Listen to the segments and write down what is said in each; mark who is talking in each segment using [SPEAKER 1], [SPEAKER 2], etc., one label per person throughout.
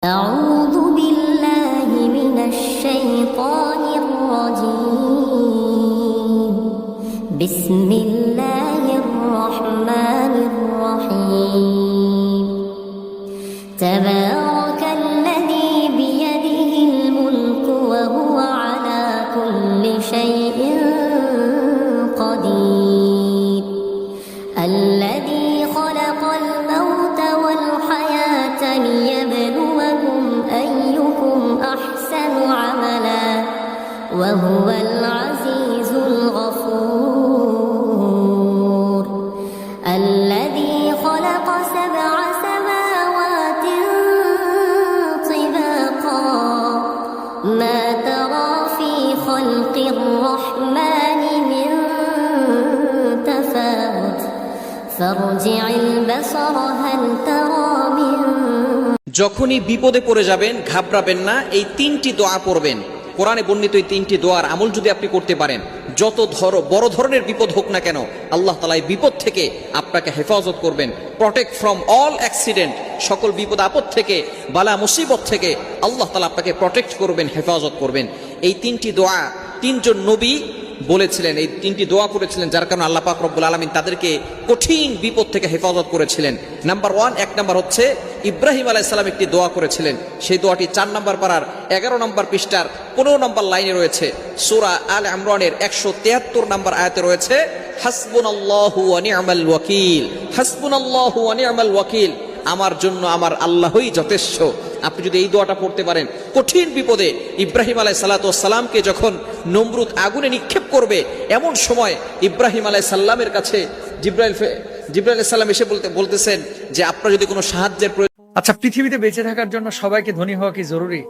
[SPEAKER 1] أعوذ بالله من الشيطان الرجيم بسم الله الرحمن الرحيم تبارك الذي بيده الملك وهو على كل شيء قدير الذي خلق الموت والحياة ليبلوكم أيكم أحسن عملا وهو العزيز الغفور الذي خلق 7 سماوات طباقا ما ترى في خلق الرحمن من تفاوت فارجع البصر هل ترى من
[SPEAKER 2] যখনই বিপদে পড়ে যাবেন ঘাবড়াবেন না, এই 3টি দোয়া পড়বেন। কোরআনে বর্ণিত এই 3টি দোয়ার আমল যদি আপনি করতে পারেন, যত বড় ধরনের বিপদ হোক না কেন, আল্লাহ তাআলা এই বিপদ থেকে আপনাকে হেফাজত করবেন। প্রটেক্ট ফ্রম অল অ্যাক্সিডেন্ট, সকল বিপদ আপদ থেকে, বালা মুসিবত থেকে আল্লাহ তাআলা আপনাকে প্রটেক্ট করবেন, হেফাজত করবেন। এই 3টি দোয়া 3জন নবী বলেছিলেন, এই 3টি দোয়া করেছিলেন, যার কারণে আল্লাহ পাক রব্বুল আলামিন তাদেরকে কঠিন বিপদ থেকে হেফাজত করেছিলেন। নাম্বার 1 নাম্বার হচ্ছে ইব্রাহিম আলাইহিস সালাম একটি দোয়া করেছিলেন। সেই দোয়াটি 4 নম্বর পারার 11 নম্বর পৃষ্ঠার 15 নম্বর লাইনে রয়েছে। সূরা আলে ইমরানের 173 নম্বর আয়াতে রয়েছে, হাসবুনাল্লাহু ওয়া নি'মাল ওয়াকিল, হাসবুনাল্লাহু ওয়া নি'মাল ওয়াকিল, আমার জন্য আমার আল্লাহই যথেষ্ট। আপনি যদি এই দোয়াটা পড়তে পারেন, কঠিন বিপদে ইব্রাহিম আলাইহিস সালাতু ওয়াস সালামকে যখন নমরুদ আগুনে নিক্ষেপ করবে, এমন সময় ইব্রাহিম আলাইহিস সালামের কাছে জিবরাইল আলাইহিস সালাম এসে বলতেছেন যে আপনার যদি কোনো সাহায্যের প্রয়োজন।
[SPEAKER 3] আচ্ছা, পৃথিবীতে বেঁচে থাকার জন্য সবাইকে ধনী হওয়া কি জরুরি?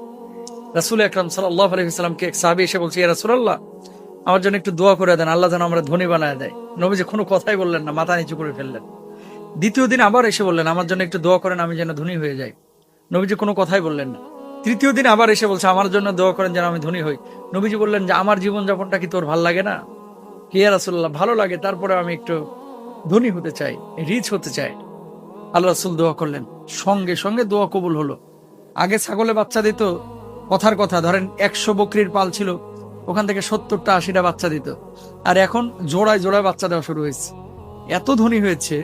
[SPEAKER 3] রাসূল আকরাম সাল্লাল্লাহু আলাইহি ওয়াসাল্লামকে এক সাহাবী এসে বলছে, ইয়া রাসূলুল্লাহ, আমার জন্য একটু দোয়া করে দেন, আল্লাহ যেন আমরা ধনী বানায় দেয়। নবীজি কোনো কথাই বললেন না, মাথা নিচু করে ফেললেন। দ্বিতীয় দিন আবার এসে বললেন, আমার জন্য একটু দোয়া করেন, আমি যেন ধনী হয়ে যাই। নবীজি কোনো কথাই বললেন না। তৃতীয় দিন আবার এসে বলছে, আমার জন্য দোয়া করেন যেন আমি ধনী হই। নবীজি বললেন যে আমার জীবনযাপনটা কি তোর ভাল লাগে না? কি ইয়া রাসূলুল্লাহ, ভালো লাগে, তারপরে আমি একটু ধনী হতে চাই, রিচ হতে চাই। আল্লাহ রাসূল দোয়া করলেন, সঙ্গে সঙ্গে দোয়া কবুল হলো। আগে ছাগলে বাচ্চা দিত, কথার কথা ধরেন 100 বকরির পাল ছিল, ওখান থেকে 70টা 80টা বাচ্চা দিত। আর এখন জোড়ায় জোড়ায় বাচ্চা দেওয়া শুরু হয়েছে, এত ধনী হয়েছে।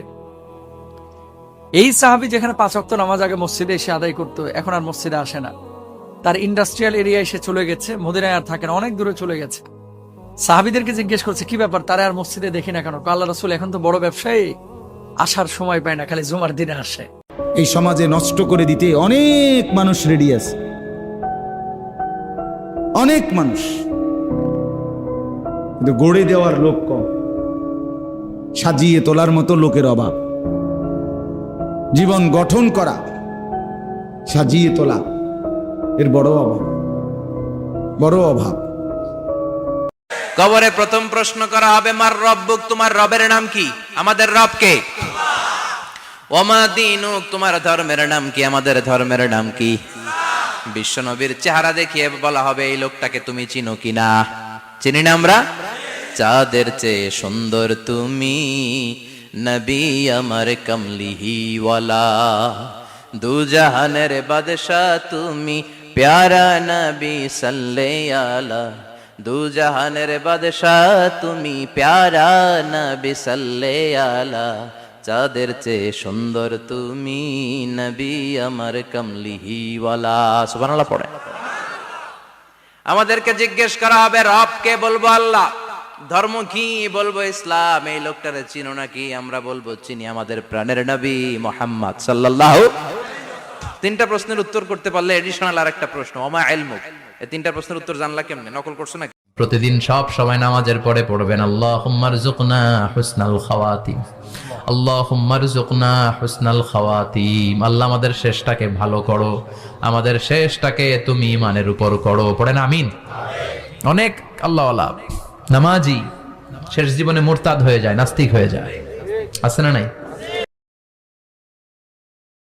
[SPEAKER 3] এই সাহাবী যেখানে 5 ওয়াক্ত নামাজ আগে মসজিদে এসে আদায় করতো, এখন আর মসজিদে আসে না। তার ইন্ডাস্ট্রিয়াল এরিয়ায় এসে চলে গেছে, মদিনায় আর থাকে না, অনেক দূরে চলে গেছে। সাহাবীদেরকে জিজ্ঞেস করছে, কি ব্যাপার, তারা আর মসজিদে দেখি না কেন? আল্লাহ রাসূল এখন তো বড় ব্যবসায়ী, আসার সময় পায় না, খালি জুমার দিনে আসে।
[SPEAKER 4] এই সমাজে নষ্ট করে দিতে অনেক মানুষ রেডি আছে, অনেক মানুষ, কিন্তু গড়ে দেওয়ার লোক কম, সাজিয়ে তোলার মতো লোকের অভাব। জীবন গঠন করা, সাজিয়ে তোলা, এর বড় অভাব, বড় অভাব।
[SPEAKER 5] কবরে প্রথম প্রশ্ন করা হবে, মার রব্বুক, তোমার রবের নাম কি? আমাদের রব কে? ওমা দীনুক, তোমার ধর্মের নাম কি? আমাদের ধর্মের নাম কি? বিশ্বনবীর চেহারা দেখিয়ে বলা হবে, এই লোকটাকে তুমি চিনো কিনা? চিনি না আমরা? চাঁদের চেয়ে সুন্দর তুমি, নবী আমার কমলিহি ওয়ালা, দু জাহানের বাদশা তুমি, প্যারা নবী সাল্লাল্লাহু আলা, দু জাহানের বাদশা তুমি, প্যারা নবী সাল্লাল্লাহু আলা, চাঁদের চেয়ে সুন্দর তুমি, নবী আমার কমলিহি ওয়ালা। সুবহানাল্লাহ পড়ে। আমাদেরকে জিজ্ঞেস করা হবে, রব কে? বলবো আল্লাহ। ধর্ম কি? বলবো ইসলাম। এই লোকটারে চিনো নাকি? আমরা বলবো চিনি, আমাদের প্রাণের নবী মুহাম্মদ সাল্লাল্লাহু। 3টা প্রশ্নের উত্তর করতে পারলে এডিশনাল আরেকটা প্রশ্ন, ওমা ইলমুক। এই 3টা প্রশ্নের উত্তর জানলা কেমনে? নকল করছো নাকি?
[SPEAKER 6] প্রতিদিন সব সময় নামাজের পরে পড়বেন, আল্লাহুম্মা রযুকনা হুসনাল খাওয়াতিম, আল্লাহুম্মা রযুকনা হুসনাল খাওয়াতিম। আল্লাহ আমাদের শেষটাকে ভালো করো, আমাদের শেষটাকে তুমি ঈমানের উপর করো। পড়েন আমিন। অনেক আল্লাহওয়ালা নামাজি শেষ জীবনে মুরতাদ হয়ে যায়, নাস্তিক হয়ে যায়, আছে না নাই?